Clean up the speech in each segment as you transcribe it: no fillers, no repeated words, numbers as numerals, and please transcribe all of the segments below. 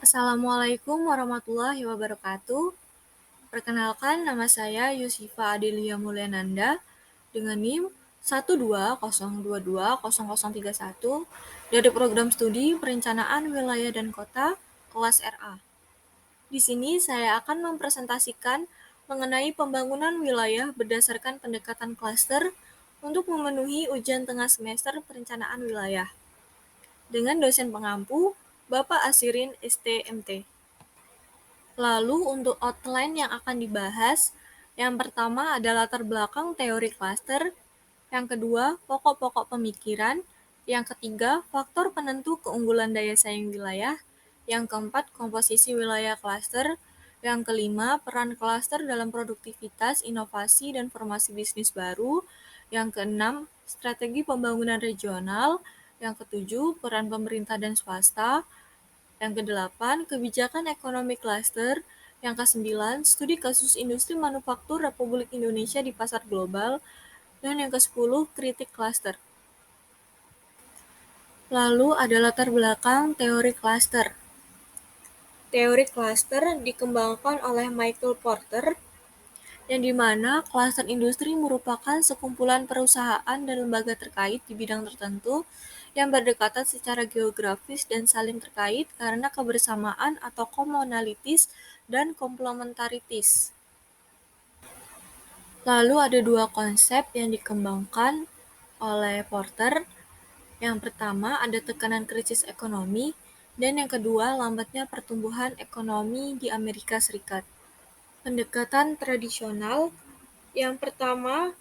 Assalamualaikum warahmatullahi wabarakatuh. Perkenalkan, nama saya Yusifa Adelia Mulyananda dengan NIM 120220031 dari program studi Perencanaan Wilayah dan Kota kelas RA. Di sini saya akan mempresentasikan mengenai pembangunan wilayah berdasarkan pendekatan klaster untuk memenuhi ujian tengah semester perencanaan wilayah. Dengan dosen pengampu, Bapak Asirin STMT. Lalu untuk outline yang akan dibahas, yang pertama adalah latar belakang teori klaster, yang kedua pokok-pokok pemikiran, yang ketiga faktor penentu keunggulan daya saing wilayah, yang keempat komposisi wilayah klaster, yang kelima peran klaster dalam produktivitas, inovasi, dan formasi bisnis baru, yang keenam strategi pembangunan regional, yang ketujuh peran pemerintah dan swasta, yang kedelapan, kebijakan ekonomi klaster. Yang kesembilan, studi kasus industri manufaktur Republik Indonesia di pasar global. Dan yang kesepuluh, kritik klaster. Lalu ada latar belakang teori klaster. Teori klaster dikembangkan oleh Michael Porter, yang dimana klaster industri merupakan sekumpulan perusahaan dan lembaga terkait di bidang tertentu yang berdekatan secara geografis dan saling terkait karena kebersamaan atau komunalitis dan komplementaritis. Lalu ada dua konsep yang dikembangkan oleh Porter. Yang pertama ada tekanan krisis ekonomi, dan yang kedua lambatnya pertumbuhan ekonomi di Amerika Serikat. Pendekatan tradisional yang pertama,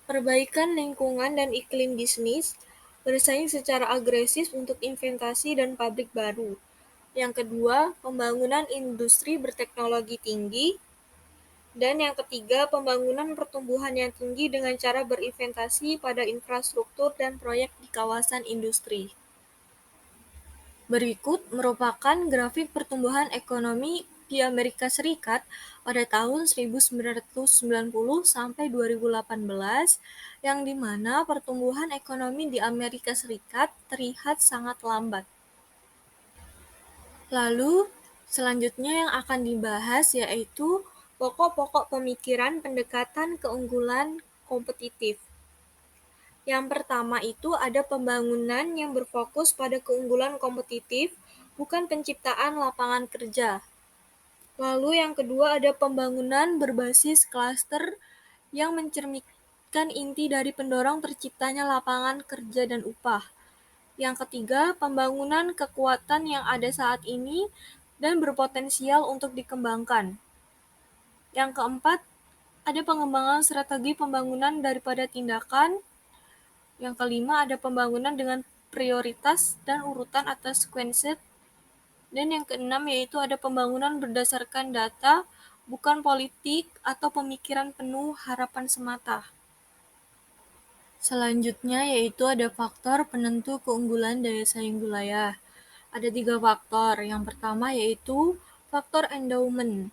perbaikan lingkungan dan iklim bisnis, bersaing secara agresif untuk investasi dan pabrik baru. Yang kedua, pembangunan industri berteknologi tinggi. Dan yang ketiga, pembangunan pertumbuhan yang tinggi dengan cara berinvestasi pada infrastruktur dan proyek di kawasan industri. Berikut merupakan grafik pertumbuhan ekonomi di Amerika Serikat pada tahun 1990 sampai 2018, yang dimana pertumbuhan ekonomi di Amerika Serikat terlihat sangat lambat. Lalu, selanjutnya yang akan dibahas yaitu pokok-pokok pemikiran pendekatan keunggulan kompetitif. Yang pertama itu ada pembangunan yang berfokus pada keunggulan kompetitif, bukan penciptaan lapangan kerja. Lalu yang kedua ada pembangunan berbasis klaster yang mencerminkan inti dari pendorong terciptanya lapangan kerja dan upah. Yang ketiga, pembangunan kekuatan yang ada saat ini dan berpotensial untuk dikembangkan. Yang keempat, ada pengembangan strategi pembangunan daripada tindakan. Yang kelima, ada pembangunan dengan prioritas dan urutan atau sequenced. Dan yang keenam yaitu ada pembangunan berdasarkan data, bukan politik atau pemikiran penuh harapan semata. Selanjutnya yaitu ada faktor penentu keunggulan daya saing wilayah. Ada 3 faktor. Yang pertama yaitu faktor endowment,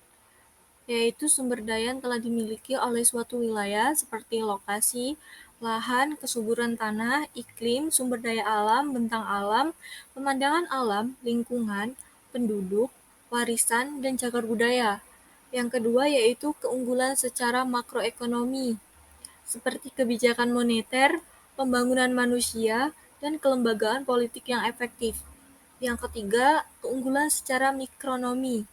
yaitu sumber daya yang telah dimiliki oleh suatu wilayah seperti lokasi, lahan, kesuburan tanah, iklim, sumber daya alam, bentang alam, pemandangan alam, lingkungan, penduduk, warisan, dan cagar budaya. Yang kedua yaitu keunggulan secara makroekonomi, seperti kebijakan moneter, pembangunan manusia, dan kelembagaan politik yang efektif. Yang ketiga, keunggulan secara mikronomi,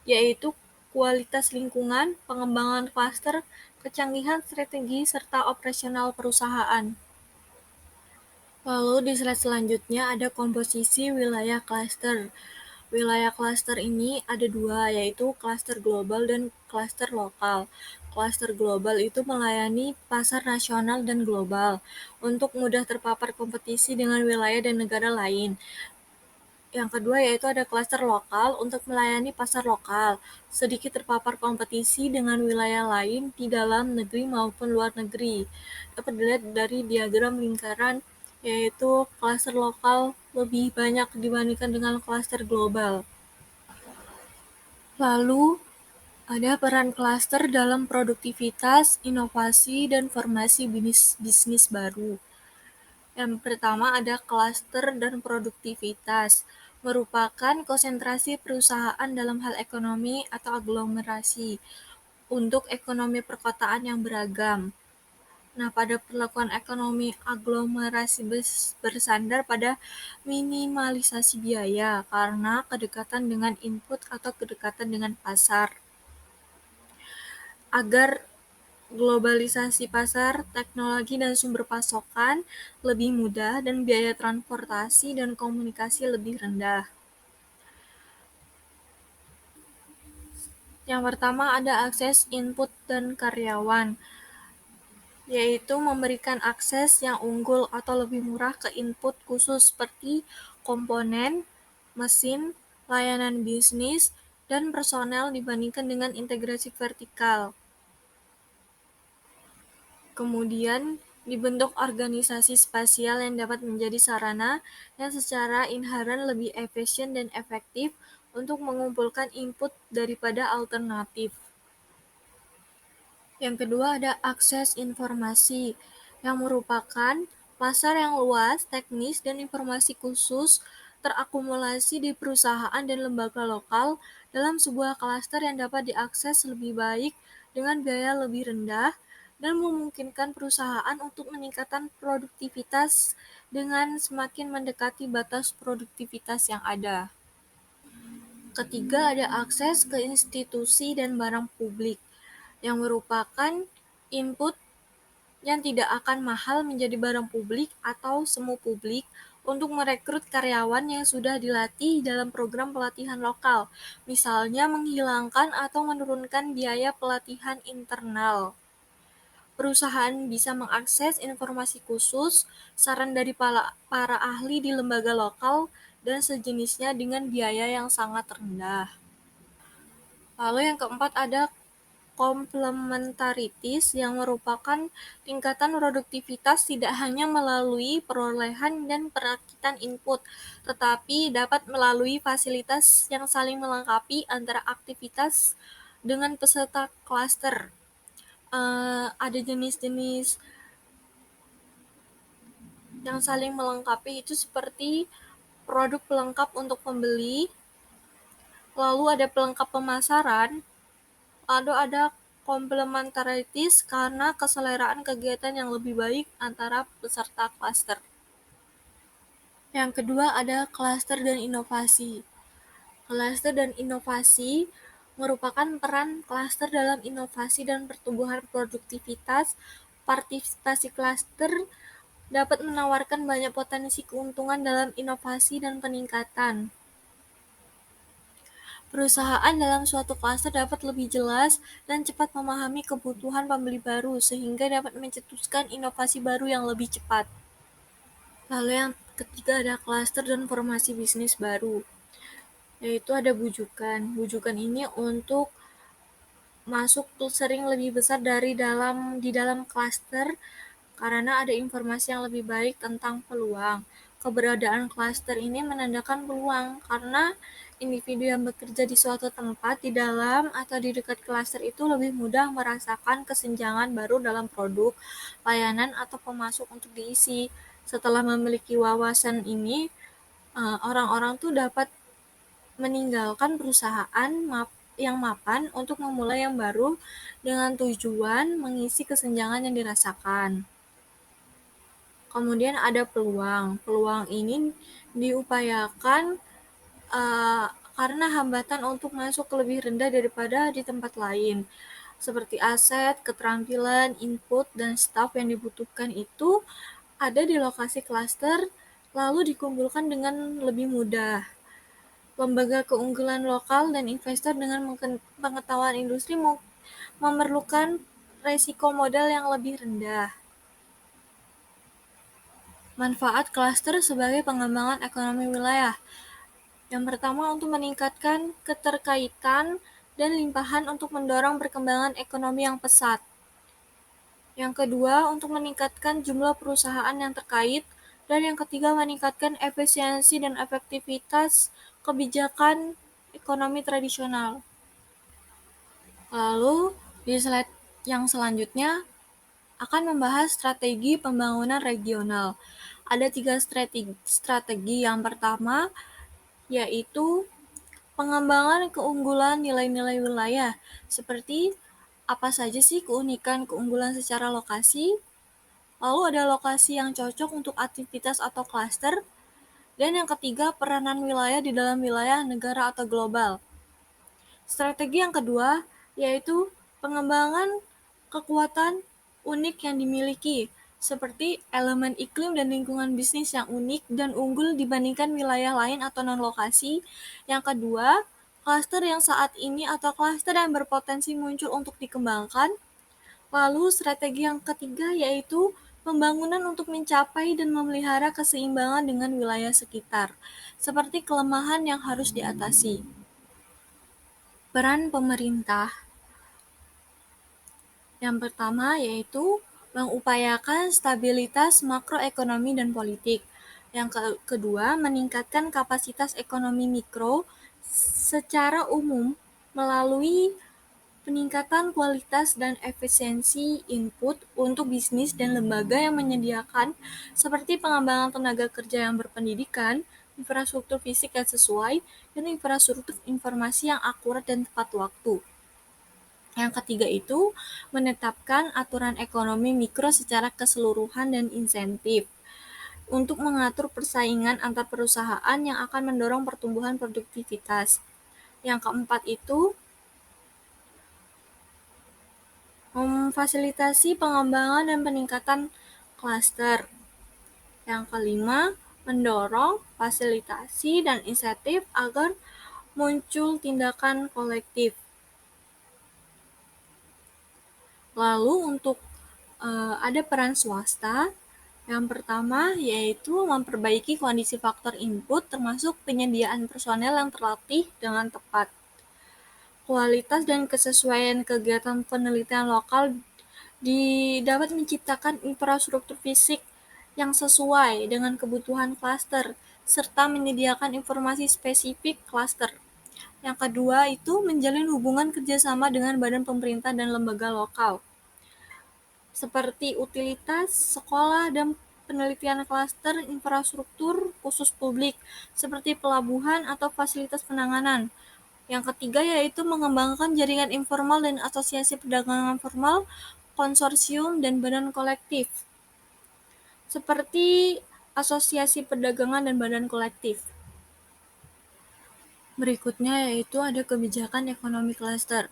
yaitu kualitas lingkungan, pengembangan klaster, kecanggihan strategi, serta operasional perusahaan. Lalu di slide selanjutnya ada komposisi wilayah klaster. Wilayah klaster ini ada dua, yaitu klaster global dan klaster lokal. Klaster global itu melayani pasar nasional dan global untuk mudah terpapar kompetisi dengan wilayah dan negara lain. Yang kedua yaitu ada klaster lokal untuk melayani pasar lokal, sedikit terpapar kompetisi dengan wilayah lain di dalam negeri maupun luar negeri. Dapat dilihat dari diagram lingkaran, yaitu klaster lokal lebih banyak dibandingkan dengan klaster global. Lalu, ada peran klaster dalam produktivitas, inovasi, dan formasi bisnis baru. Yang pertama ada klaster dan produktivitas. merupakan konsentrasi perusahaan dalam hal ekonomi atau aglomerasi untuk ekonomi perkotaan yang beragam. Nah, pada perlakuan ekonomi aglomerasi bersandar pada minimalisasi biaya karena kedekatan dengan input atau kedekatan dengan pasar. Agar globalisasi pasar, teknologi dan sumber pasokan lebih mudah dan biaya transportasi dan komunikasi lebih rendah. Yang pertama ada akses input dan karyawan, yaitu memberikan akses yang unggul atau lebih murah ke input khusus seperti komponen, mesin, layanan bisnis, dan personel dibandingkan dengan integrasi vertikal. Kemudian dibentuk organisasi spasial yang dapat menjadi sarana yang secara inheren lebih efisien dan efektif untuk mengumpulkan input daripada alternatif. Yang kedua ada akses informasi, yang merupakan pasar yang luas, teknis, dan informasi khusus terakumulasi di perusahaan dan lembaga lokal dalam sebuah klaster yang dapat diakses lebih baik dengan biaya lebih rendah dan memungkinkan perusahaan untuk meningkatkan produktivitas dengan semakin mendekati batas produktivitas yang ada. Ketiga ada akses ke institusi dan barang publik, yang merupakan input yang tidak akan mahal menjadi barang publik atau semu publik untuk merekrut karyawan yang sudah dilatih dalam program pelatihan lokal, misalnya menghilangkan atau menurunkan biaya pelatihan internal. Perusahaan bisa mengakses informasi khusus, saran dari para ahli di lembaga lokal, dan sejenisnya dengan biaya yang sangat rendah. Lalu yang keempat ada komplementaritis, yang merupakan tingkatan produktivitas tidak hanya melalui perolehan dan perakitan input, tetapi dapat melalui fasilitas yang saling melengkapi antara aktivitas dengan peserta klaster. Ada jenis-jenis yang saling melengkapi itu seperti produk pelengkap untuk pembeli, lalu ada pelengkap pemasaran, lalu ada komplementaritis karena keseleraan kegiatan yang lebih baik antara peserta klaster. Yang kedua ada klaster dan inovasi. Klaster dan inovasi merupakan peran klaster dalam inovasi dan pertumbuhan produktivitas. Partisipasi klaster dapat menawarkan banyak potensi keuntungan dalam inovasi dan peningkatan. Perusahaan dalam suatu klaster dapat lebih jelas dan cepat memahami kebutuhan pembeli baru sehingga dapat mencetuskan inovasi baru yang lebih cepat. Lalu yang ketiga ada klaster dan formasi bisnis baru, yaitu ada bujukan. Bujukan ini untuk masuk sering lebih besar di dalam klaster karena ada informasi yang lebih baik tentang peluang. Keberadaan klaster ini menandakan peluang karena individu yang bekerja di suatu tempat di dalam atau di dekat klaster itu lebih mudah merasakan kesenjangan baru dalam produk, layanan, atau pemasok untuk diisi. Setelah memiliki wawasan ini, orang-orang tuh dapat meninggalkan perusahaan yang mapan untuk memulai yang baru dengan tujuan mengisi kesenjangan yang dirasakan. Kemudian ada peluang. Peluang ini diupayakan karena hambatan untuk masuk lebih rendah daripada di tempat lain. Seperti aset, keterampilan, input, dan staf yang dibutuhkan itu ada di lokasi klaster, lalu dikumpulkan dengan lebih mudah. Lembaga keunggulan lokal dan investor dengan pengetahuan industri memerlukan resiko modal yang lebih rendah. Manfaat klaster sebagai pengembangan ekonomi wilayah. Yang pertama untuk meningkatkan keterkaitan dan limpahan untuk mendorong perkembangan ekonomi yang pesat. Yang kedua untuk meningkatkan jumlah perusahaan yang terkait. Dan yang ketiga meningkatkan efisiensi dan efektivitas kebijakan ekonomi tradisional. Lalu di slide yang selanjutnya akan membahas strategi pembangunan regional. Ada 3 strategi. Yang pertama yaitu pengembangan keunggulan nilai-nilai wilayah, seperti apa saja sih keunikan-keunggulan secara lokasi, lalu ada lokasi yang cocok untuk aktivitas atau klaster, dan yang ketiga peranan wilayah di dalam wilayah negara atau global. Strategi yang kedua yaitu pengembangan kekuatan unik yang dimiliki, seperti elemen iklim dan lingkungan bisnis yang unik dan unggul dibandingkan wilayah lain atau non-lokasi. Yang kedua, klaster yang saat ini atau klaster yang berpotensi muncul untuk dikembangkan. Lalu strategi yang ketiga yaitu pembangunan untuk mencapai dan memelihara keseimbangan dengan wilayah sekitar, seperti kelemahan yang harus diatasi. Peran pemerintah yang pertama yaitu mengupayakan stabilitas makroekonomi dan politik. Yang kedua, meningkatkan kapasitas ekonomi mikro secara umum melalui peningkatan kualitas dan efisiensi input untuk bisnis dan lembaga yang menyediakan, seperti pengembangan tenaga kerja yang berpendidikan, infrastruktur fisik yang sesuai, dan infrastruktur informasi yang akurat dan tepat waktu. Yang ketiga itu menetapkan aturan ekonomi mikro secara keseluruhan dan insentif untuk mengatur persaingan antar perusahaan yang akan mendorong pertumbuhan produktivitas. Yang keempat itu memfasilitasi pengembangan dan peningkatan klaster. Yang kelima, mendorong fasilitasi dan insentif agar muncul tindakan kolektif. Lalu untuk ada peran swasta. Yang pertama yaitu memperbaiki kondisi faktor input termasuk penyediaan personel yang terlatih dengan tepat. Kualitas dan kesesuaian kegiatan penelitian lokal dapat menciptakan infrastruktur fisik yang sesuai dengan kebutuhan klaster serta menyediakan informasi spesifik klaster. Yang kedua itu menjalin hubungan kerjasama dengan badan pemerintah dan lembaga lokal, seperti utilitas, sekolah, dan penelitian klaster infrastruktur khusus publik, seperti pelabuhan atau fasilitas penanganan. Yang ketiga yaitu mengembangkan jaringan informal dan asosiasi perdagangan formal, konsorsium, dan badan kolektif, seperti asosiasi perdagangan dan badan kolektif. Berikutnya yaitu ada kebijakan ekonomi klaster.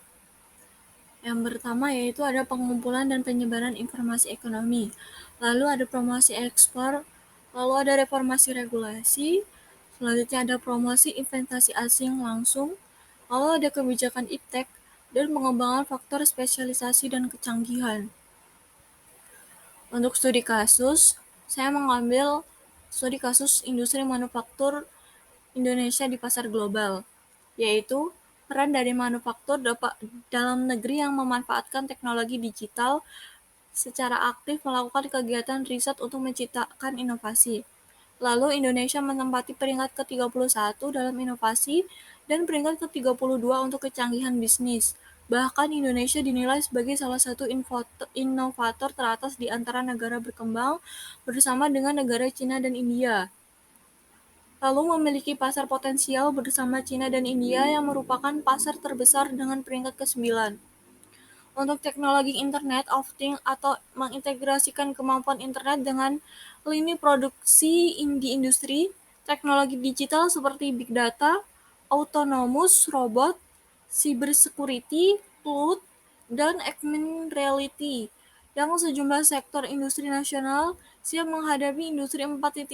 Yang pertama yaitu ada pengumpulan dan penyebaran informasi ekonomi, lalu ada promosi ekspor, lalu ada reformasi regulasi, selanjutnya ada promosi investasi asing langsung, lalu ada kebijakan iptek, dan pengembangan faktor spesialisasi dan kecanggihan. Untuk studi kasus, saya mengambil studi kasus industri manufaktur Indonesia di pasar global, yaitu peran dari manufaktur dalam negeri yang memanfaatkan teknologi digital secara aktif melakukan kegiatan riset untuk menciptakan inovasi. Lalu Indonesia menempati peringkat ke-31 dalam inovasi dan peringkat ke-32 untuk kecanggihan bisnis. Bahkan Indonesia dinilai sebagai salah satu inovator teratas di antara negara berkembang bersama dengan negara Cina dan India. Lalu memiliki pasar potensial bersama Cina dan India yang merupakan pasar terbesar dengan peringkat ke-9. Untuk teknologi Internet of Things atau mengintegrasikan kemampuan internet dengan lini produksi di industri, teknologi digital seperti big data, autonomous robot, cybersecurity, cloud, dan augmented reality, yang sejumlah sektor industri nasional siap menghadapi industri 4.0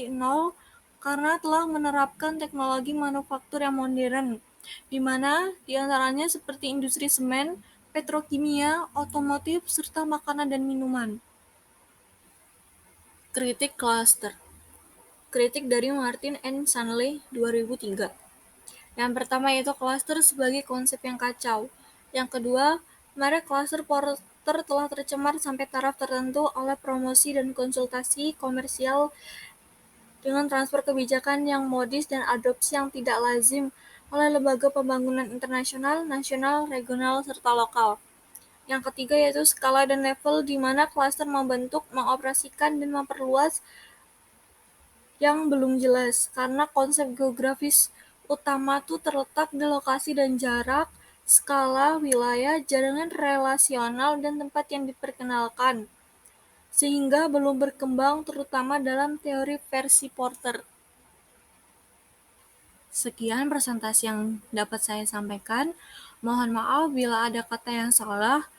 karena telah menerapkan teknologi manufaktur yang modern, di mana diantaranya seperti industri semen, petrokimia, otomotif, serta makanan dan minuman. Kritik klaster. Kritik dari Martin N. Shanley 2003. Yang pertama yaitu klaster sebagai konsep yang kacau. Yang kedua, merek klaster porter telah tercemar sampai taraf tertentu oleh promosi dan konsultasi komersial dengan transfer kebijakan yang modis dan adopsi yang tidak lazim oleh lembaga pembangunan internasional, nasional, regional, serta lokal. Yang ketiga yaitu skala dan level di mana klaster membentuk, mengoperasikan, dan memperluas yang belum jelas karena konsep geografis utama tuh terletak di lokasi dan jarak, skala, wilayah, jaringan relasional, dan tempat yang diperkenalkan, sehingga belum berkembang terutama dalam teori versi Porter. Sekian presentasi yang dapat saya sampaikan. Mohon maaf bila ada kata yang salah.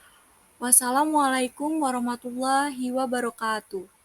Wassalamualaikum warahmatullahi wabarakatuh.